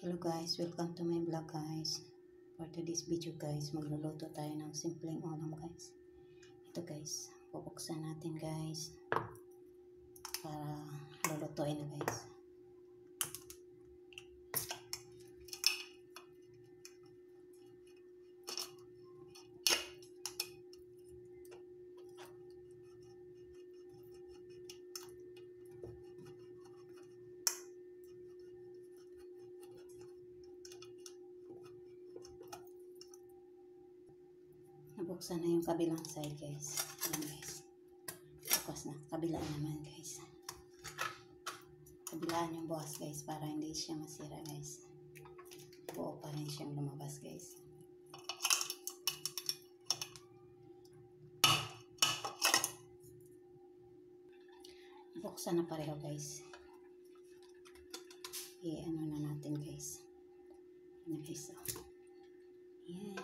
Hello guys, welcome to my vlog guys. For today's video guys, magluluto tayo ng simpleng ulam guys. Ito guys, bubuksan natin guys para lulutuin na guys. Nabuksan na yung kabilang side guys. Ayan guys. Bukas na. Kabilaan naman guys. Kabilaan yung bukas guys para hindi siya masira guys. Buo pa rin siyang lumabas guys. Buksan na pareho guys. I-ano na natin guys. Ano guys. Ayan.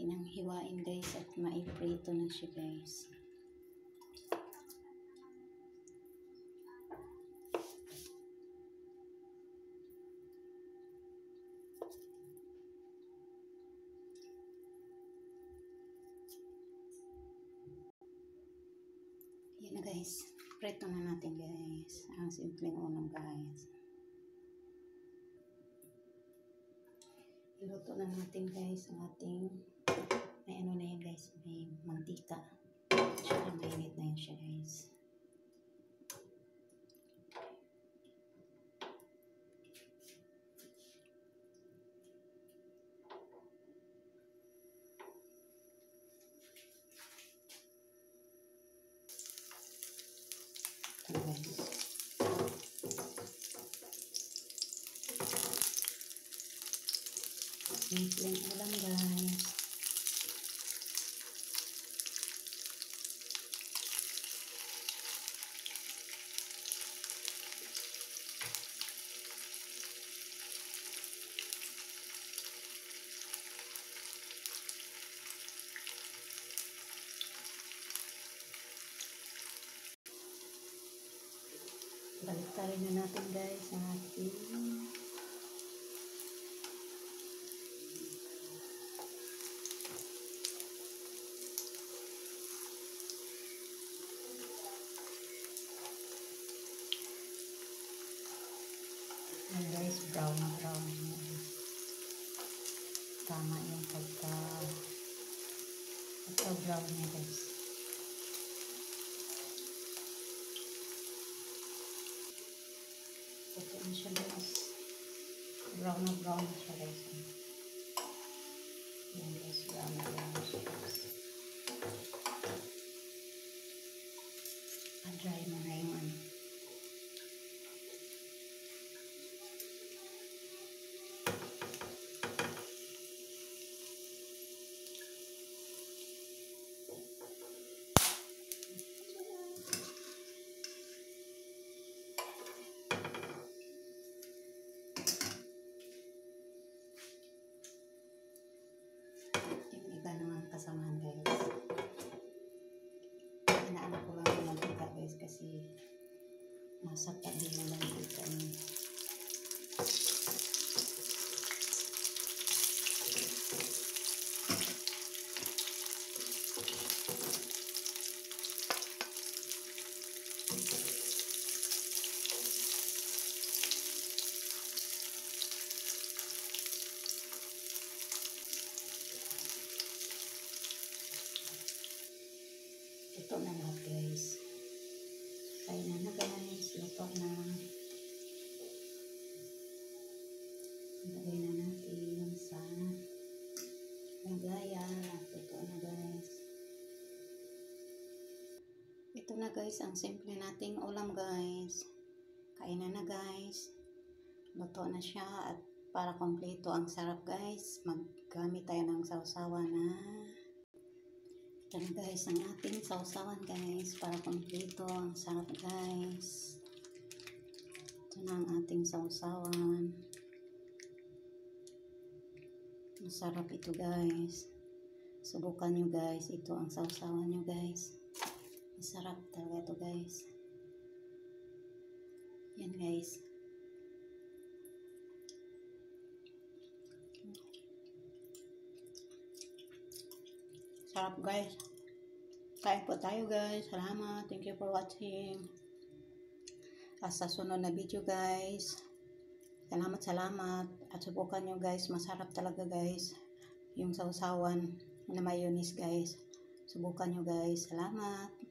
Nang hiwain guys at maiprito na siya guys. Yan na guys, prito na natin guys ang simpleng ulam guys. Iluto na natin guys ang ating may ano na yan guys, may mantika. Tsaka mainit na yun siya guys. Ito guys. Simpleng ulam guys. Baliktarin na natin guys ang ating guys, brown na brown. Tama yung pagka-brown niya guys. Ito na siya guys. Brown na siya guys. Yan guys, brown na siya guys. Dry mo na yung ano. Kasamahan guys. Inaano ko lang yung mantika guys kasi masakit din yung mantika niya. Ito na lahat guys. Kaya na guys. Luto na. Lagay na natin sa lagayan. Ito na guys. Ito na guys ang simple nating ulam guys. Kainan na guys. Luto na siya at para kompleto ang sarap guys. Maggamit tayo ng sausawan na ito na guys ang ating sausawan guys para kompleto ang sarap guys. Ito na ang ating sausawan. Masarap ito guys. Subukan nyo guys. Ito ang sausawan nyo guys. Masarap talaga ito guys. Yan guys. Sarap guys. Kain po tayo guys. Salamat. Thank you for watching. Sa sunod na video guys. Salamat. At subukan nyo guys. Masarap talaga guys. Yung sausawan na mayonnaise guys. Subukan nyo guys. Salamat.